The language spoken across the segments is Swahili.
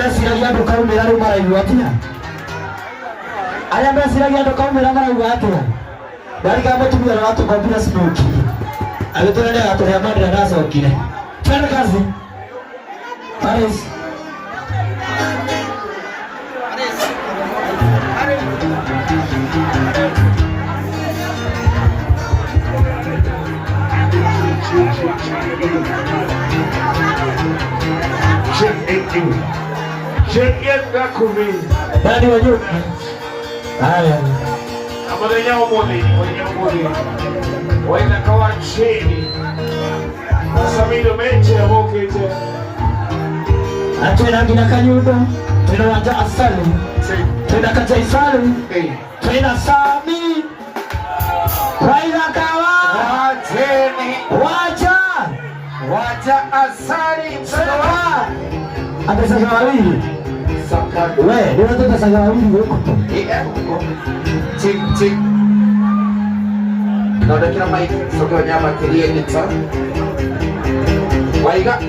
mesiragia andu kaumira riu maraigua atia aria mesiragia andu kaumira maraigua atia ndarika mutumia na watu kombira smoki agiturerea aturia mandira nacokire twende kazi Paris Check it back with me. Nani wajua? Haya. Amadenya omoni. Waina kawa cheni. Nasamido meche ya mokete. Atwena gina kanyudo. Twena wanja asali. Twena kaja isali. Twena sami. Waina kawa. Wacheni. Wacha asali. Sawa. Ate sasa wawili. We, ndio natoka sasa wawili huko. Tik. Ndio kila mic soko nyama kilie nita.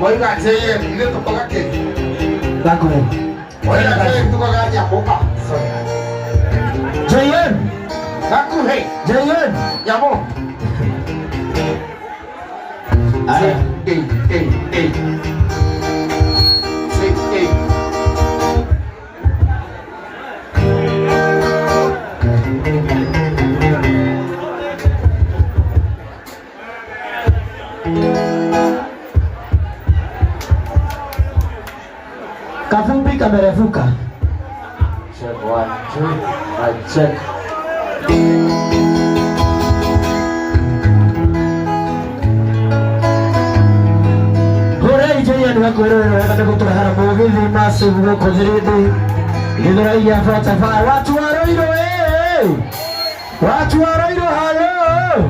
Waiga teye ile toka keke. Bako. Waiga teye toka gani hapo. Jayen. Kaku hey. Jayen. Yamo. Aya. Hey. Kafupi kamerefuka. Check 1, 2, I check. Hore Jayen wakwero kada kuturahara mugithi massive wako ziridi. Githura fatafa watu wa Roiro halo.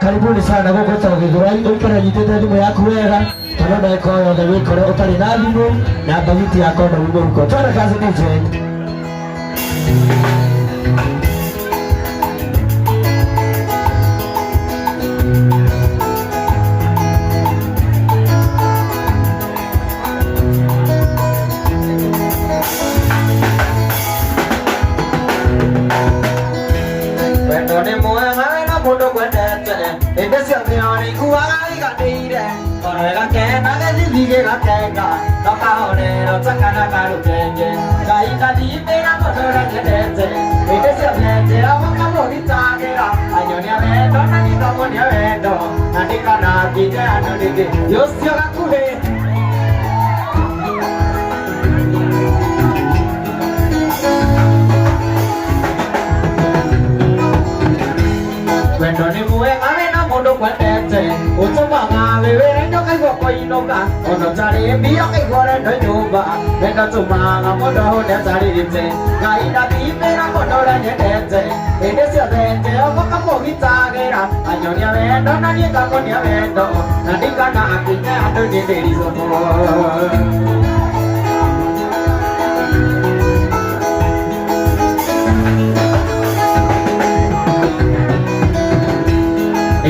Karibuni sana goko ta Githura ikara nyitete thimu yaku wega. Twana iko yothe wikore utari na thimu na bagiti yako ndo uguruko. Twara kazi nije.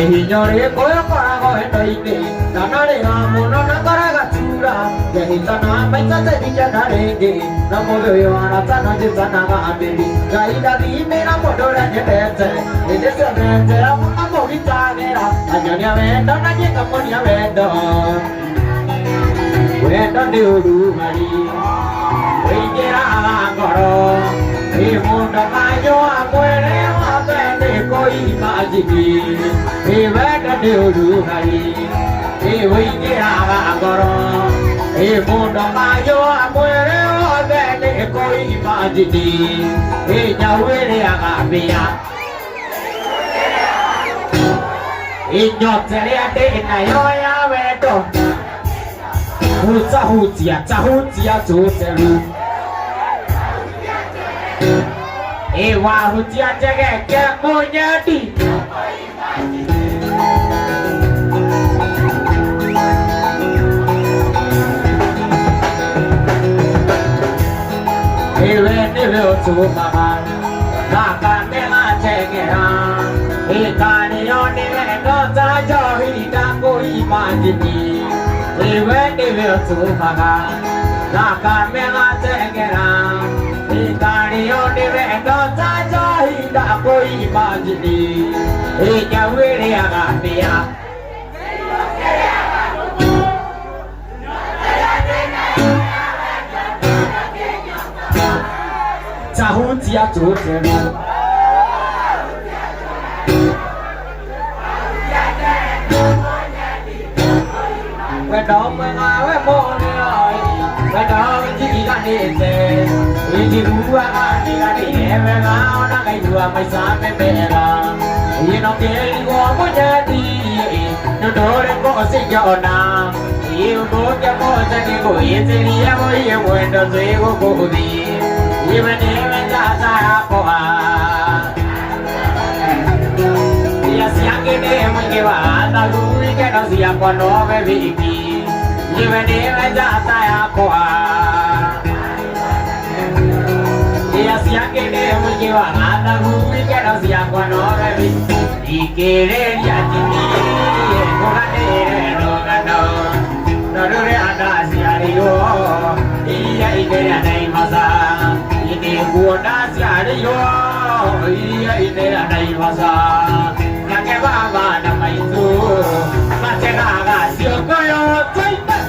Inyore koyo korago endoine nanare amono nakaraga tura yahitana maitate dijana rege namodo yo anatana jitana gaabeli gaida dimera modora nyedete edese bende amamo vitagera anyonya wendo na nyeka monya wendo wendo ndi urumari wengera ngoro imunda mayo amwere wabende koi majiki wendo ndi urumari wengera ngoro imunda mayo amwere wabende koi majiki nyawere agabia inyotere ade nayo ya wendo hutia tuteru ewa hutia tegeke monyadi ewe niwe otu mama naka mela tegera ikani yoni vendota johiri tango imajini ewe niwe otu mama Nakamela tegera Ikariyo nirendo tajahida koi majidi Ika wiri agapia Tahuti ya tutema Wendo mwenga we mone oi Wendo jiki kanite Ijirua kanigani Ewenga ona kaidua maisame mera Ino keli kwa mujadi Nudore kose jona Iubuke kose niko Itiria moye mwendo zego kodi Iwenyewe jasa yakoha Siangine mwingi wa adagui keno siya kwa nove viki Iwenyewe jasa yakoha Siangine mwingi wa adagui keno siya kwa nove viki Ikereria jini Kukanere nogano Norure andasi ariyo Iya ikerea naimasa Ini kuondasi ariyo Iya ikerea naimasa Nake baba na maizu Mategaga siokoyo Twaime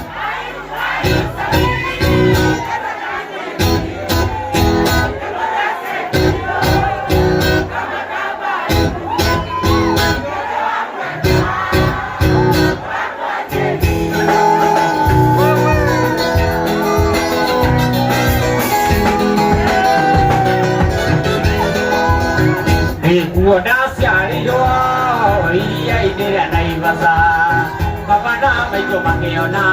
Kuondasi ariyo Iya ikerea naimasa Baba na maizu makeona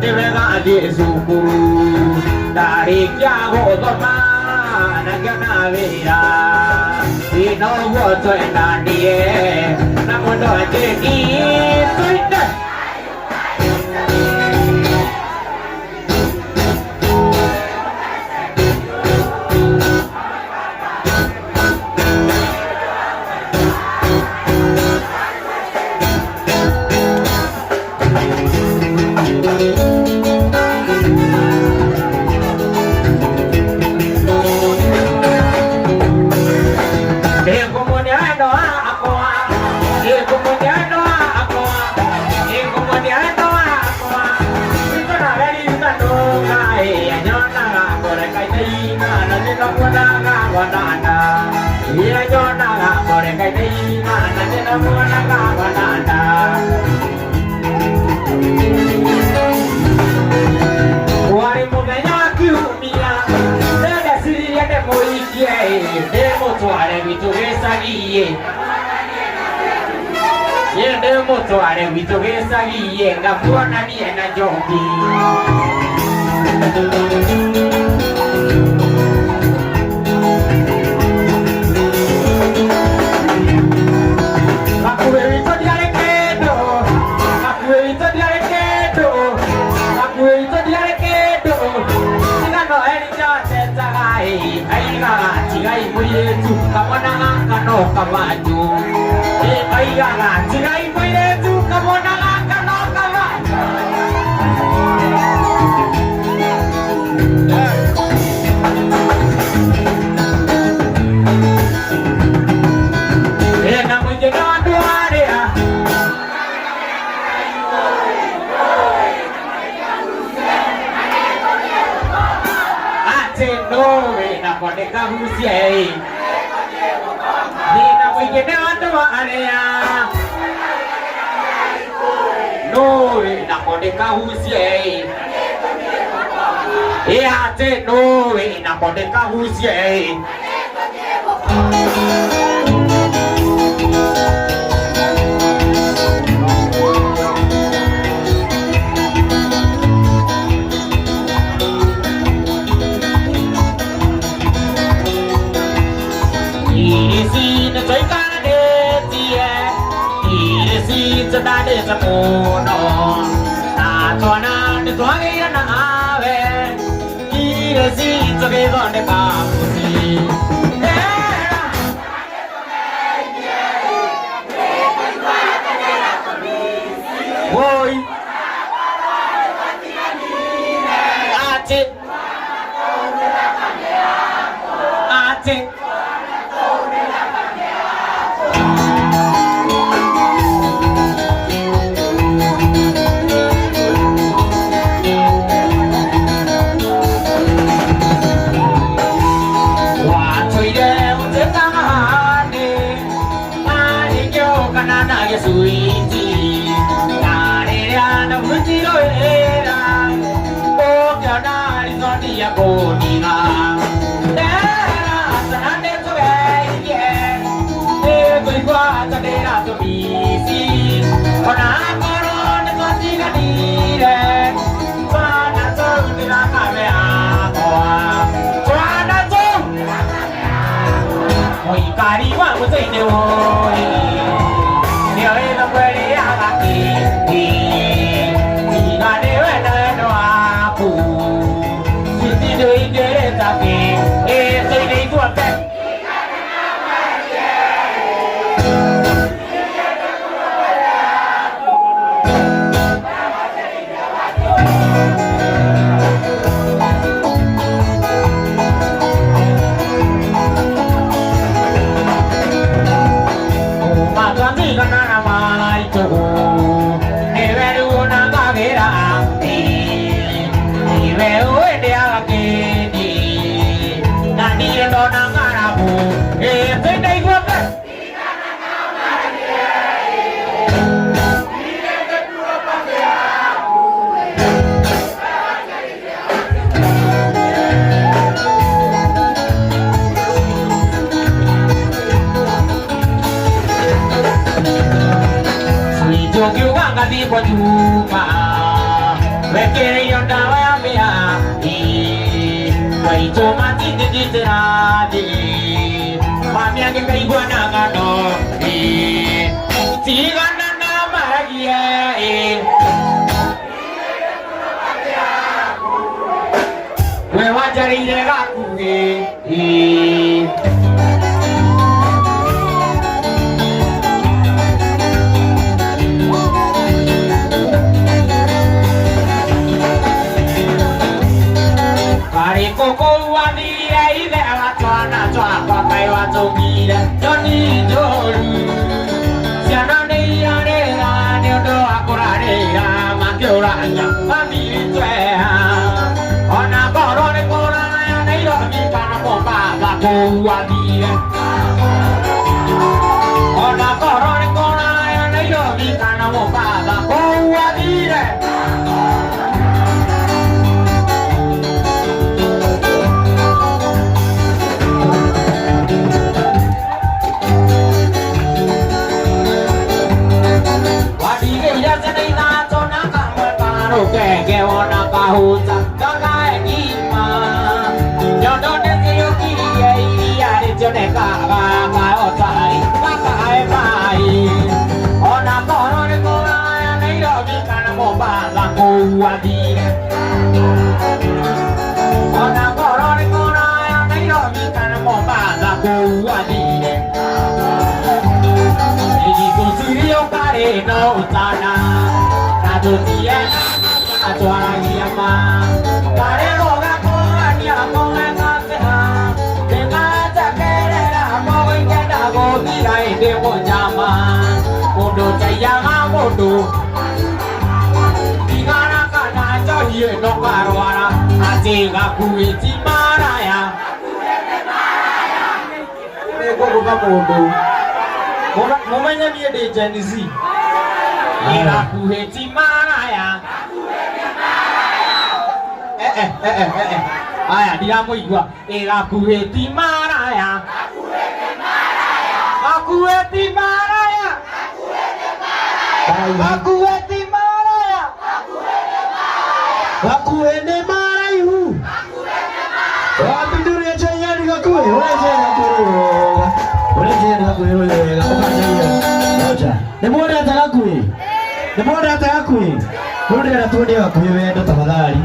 Nivega adie sukuru Dari kia godoma Nagiona vira Ino woto endandie Namondo ajeki Tuinde Yende moto are vitogesa yenga kuona ni na jombi Akuwe vito diarekedo Sina no eri jate tagai Aiga tigai muyetu Kamona kano kamaju Aiga tigai muyetu Kamona kano kamaju Ena mwenye nando area Ate nowe na kodeka husiei Nina mwingine watu wa area Nowe na kodeka husiei Ate nowe na kodeka husiei Tadi semuno, atona ni tuangi na ave, ire si toke donde papusi. Voy, ati Sweetie, Nariana, Mutiro, oh, Canary, not the Abodina. There's an end to it, every one of the to be seen. When I'm on the Matina needed, Fana told me I'm Fana told we got even within the way. Kwa nyuma wekere yonda wa mea waito matinde jitiradi mami ake kaigwa na ngano tigana na maragia we wajarire gakuge Koko wania ile watwana twa kai watongire Johnny Joru Siana ni arera ni ondo akorarera makioranya mami tweha Ona koro ni korana ni romi kana bomba koko wania Ona koro ni korana ni romi kana bomba koko wania Kenge wana kahuza Kaka ekima Yondo nezi yukiye Iyari tione kaka Kaotai Kaka epai Ona koro ni kora ya Nairobi kana mobaza kuwadire Ona koro ni kora ya Nairobi kana mobaza kuwadire Niji kusirio kare no utana Natutie Atuayama Karego gakora ni amoe kaseha Tengata kerera moe ngenda gothira inde mojama Mundu chayama mundu Tigana kana chohie no karwara Ati gakuiti maraya Nego kuka mundu Mumenya niye de Gen Z Gakuiti maraya Aya ndiramuigua igakuheti maraya Gakuheti maraya Gakuheti maraya Gakuheti maraihu Wapinduria chanyani gakuhe Uleje gakuhe Nemwone hata gakuhe Nemwone hata gakuhe Nuri anatuone gakuhe wendo tafadhali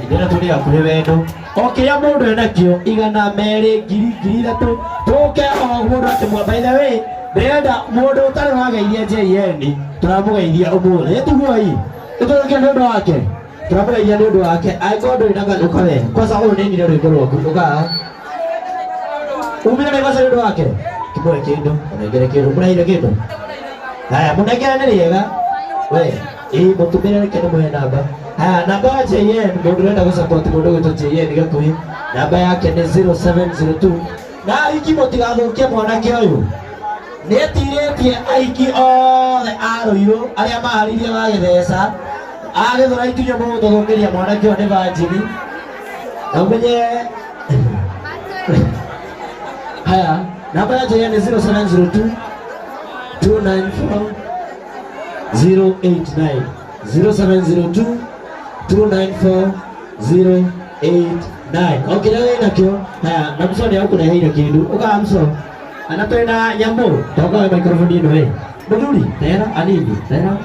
Ndira tuli akuhe wendo Okia mundu enakio igana mere ngiri ithatu tuke o mundu ati by the way ndenda mundu utari wageithia JN turamugeithia umuthi tiguoi tutuke ndu wake turamugeithia ndu wake ai gondo ina gaduka we kwanza uyu ni ndio rwimbo rwaku uga Umira Naivasha ndio wake. Kimoe kindu, unaigere kindu, muraire kindu. Haya, munegera nĩ rĩega. We, mũtumĩre kene mwe namba. Haya, namba ya JN, mũndũ ũrenda gũsupport mũndũ gwĩtwo JN Gakuhi. Namba yake nĩ 0702. Na aiki mũtigathũkie mwanake ũyũ. Nĩetirĩtie aiki othe a Rũirũ arĩa maharirie Gagĩtheca. Agĩthora ikinya mũgũthũkĩria mwanake ũyũ nĩ Vanjini. Na ũmenye haya, namba ya JN nĩ 0702 294 089 0702 294 089. Okay, na wewe nakio. Haya, nakusoni huko na hilo kindu. Ukaamso. Anatwenda nyambo. Toka microphone ino wewe. Muduli, tena anini? Tena